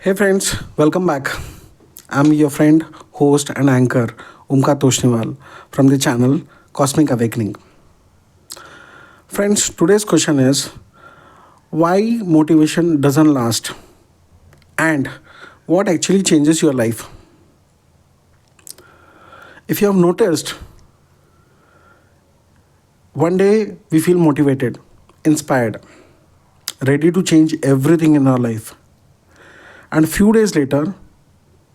Hey friends, welcome back. I'm your friend, host, and anchor Umka Toshniwal from the channel Cosmic Awakening. Friends, today's question is why motivation doesn't last and what actually changes your life. If you have noticed, one day we feel motivated, inspired, ready to change everything in our life, and a few days later,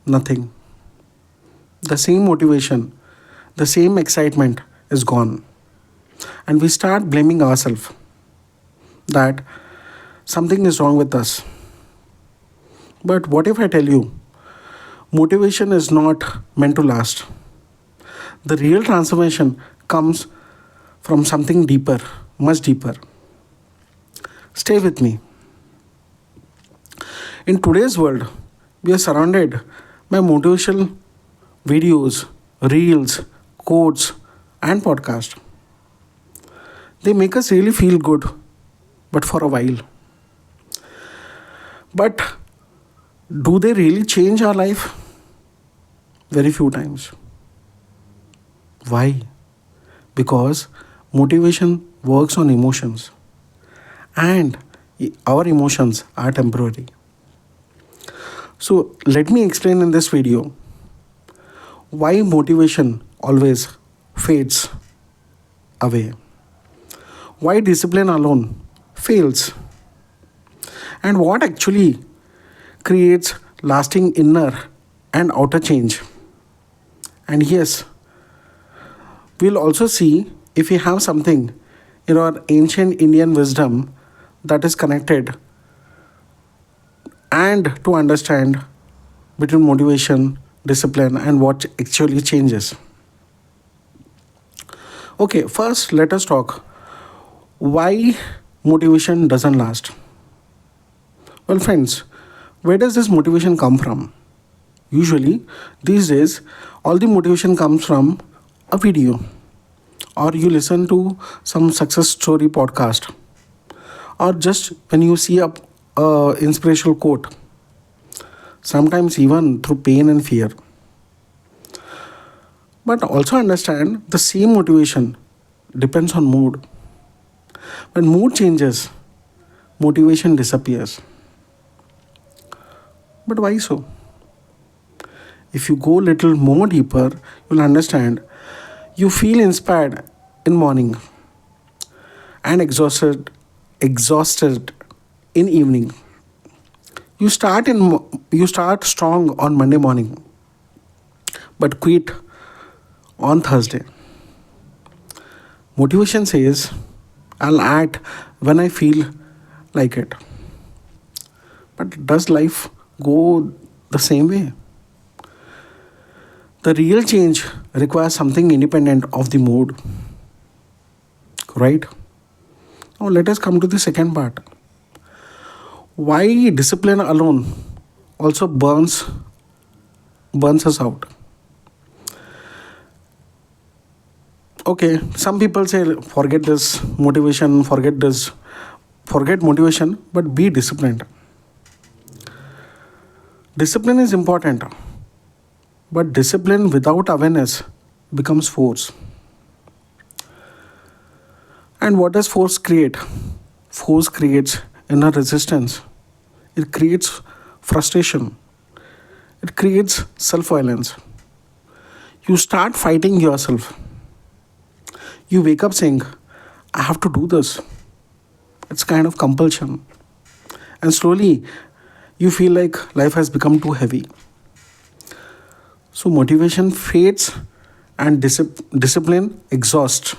nothing. The same motivation, the same excitement is gone. And we start blaming ourselves that something is wrong with us. But what if I tell you, motivation is not meant to last? The real transformation comes from something deeper, much deeper. Stay with me. In today's world, we are surrounded by motivational videos, reels, quotes, and podcasts. They make us really feel good, but for a while. But do they really change our life? Very few times. Why? Because motivation works on emotions, and our emotions are temporary. So, let me explain in this video why motivation always fades away, why discipline alone fails, and what actually creates lasting inner and outer change. And yes, we'll also see if we have something in our ancient Indian wisdom that is connected and to understand between motivation, discipline, and what actually changes. Okay, first let us talk why motivation doesn't last. Well, friends, where does this motivation come from? Usually, these days, all the motivation comes from a video or you listen to some success story podcast or just when you see a inspirational quote, sometimes even through pain and fear. But also understand the same motivation depends on mood. When mood changes, motivation disappears. But why so? If you go little more deeper, you'll understand you feel inspired in morning and exhausted in evening. You start strong on Monday morning, but quit on Thursday. Motivation says, I'll act when I feel like it. But does life go the same way? The real change requires something independent of the mood, right? Now let us come to the second part. Why discipline alone also burns us out? Okay, some people say forget this motivation, forget motivation, but be disciplined. Discipline is important, but discipline without awareness becomes force. And what does force create? Force creates inner resistance. It creates frustration. It creates self violence. You start fighting yourself. You wake up saying, I have to do this. It's kind of compulsion. And slowly, you feel like life has become too heavy. So, motivation fades and discipline exhausts.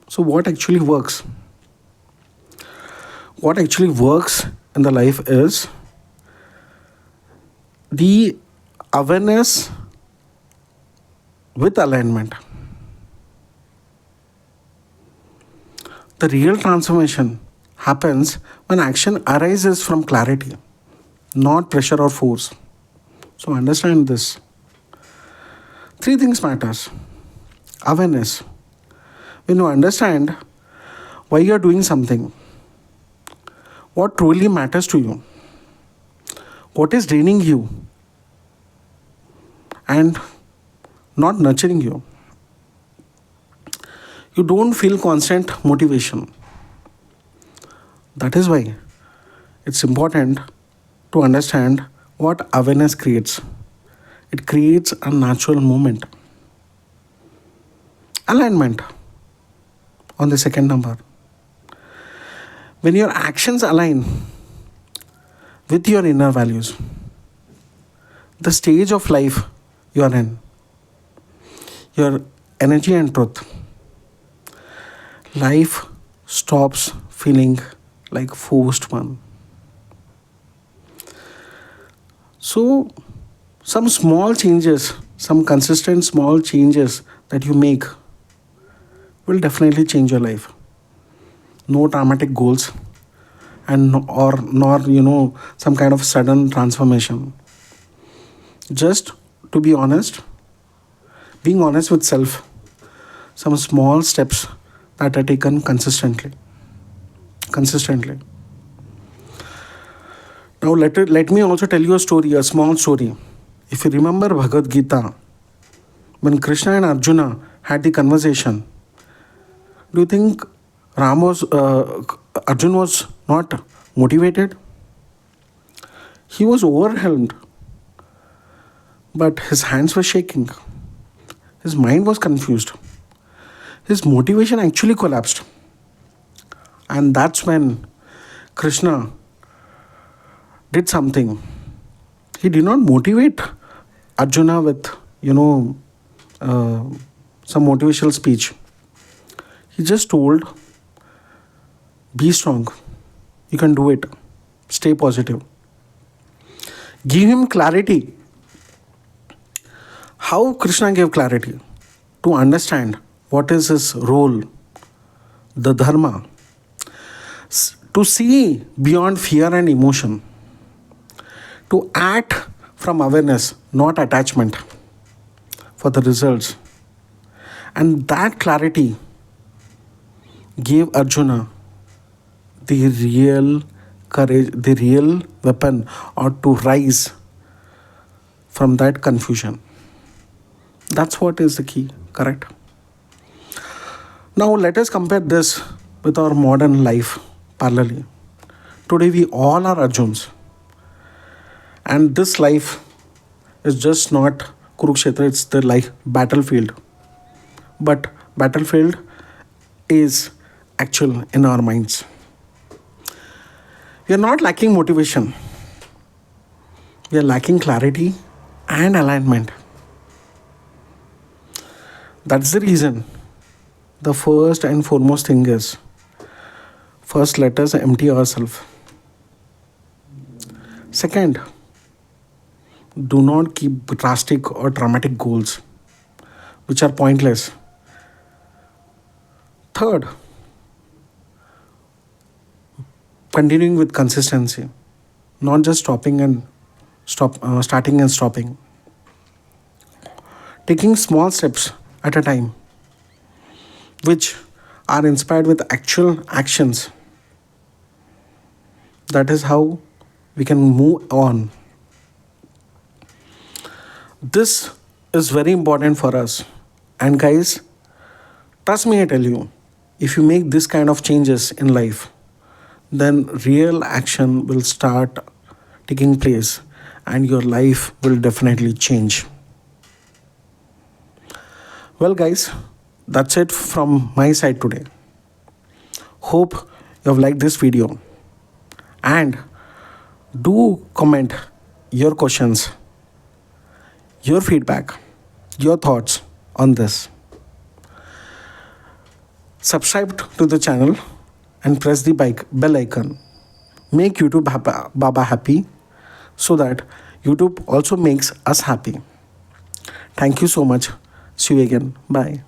So, what actually works? What actually works in the life is the awareness with alignment. The real transformation happens when action arises from clarity, not pressure or force. So understand this. Three things matters. Awareness. When you understand why you are doing something, what truly matters to you. what is draining you and not nurturing you. You don't feel constant motivation. That is why it's important to understand what awareness creates. It creates a natural movement. Alignment on the second number. When your actions align with your inner values, the stage of life you are in, your energy and truth, life stops feeling like forced one. So, some small changes, some consistent small changes that you make will definitely change your life. No dramatic goals and or nor some kind of sudden transformation. Just to be honest, being honest with self, some small steps that are taken consistently. Now let me also tell you a story, a small story. If you remember Bhagavad Gita, when Krishna and Arjuna had the conversation, do you think Arjun was not motivated? He was overwhelmed, but his hands were shaking. His mind was confused. His motivation actually collapsed. And that's when Krishna did something. He did not motivate Arjuna with, some motivational speech. He just told, be strong. You can do it. Stay positive. Give him clarity. How Krishna gave clarity? To understand what is his role, the dharma. To see beyond fear and emotion. To act from awareness, not attachment, for the results. And that clarity gave Arjuna the real courage, the real weapon, or to rise from that confusion. That's what is the key, correct? Now let us compare this with our modern life parallelly. Today we all are Arjuns. And this life is just not Kurukshetra, it's the life battlefield. But battlefield is actual in our minds. We are not lacking motivation. We are lacking clarity and alignment. That's the reason. The first and foremost thing is, first let us empty ourselves. Second, do not keep drastic or dramatic goals which are pointless. Third, continuing with consistency, not just starting and stopping. Taking small steps at a time, which are inspired with actual actions. That is how we can move on. This is very important for us. And guys, trust me, I tell you, if you make this kind of changes in life, then real action will start taking place and your life will definitely change. Well, guys, that's it from my side today. Hope you have liked this video and do comment your questions, your feedback, your thoughts on this. Subscribe to the channel and press the bell icon. Make YouTube Baba happy so that YouTube also makes us happy. Thank you so much. See you again. Bye.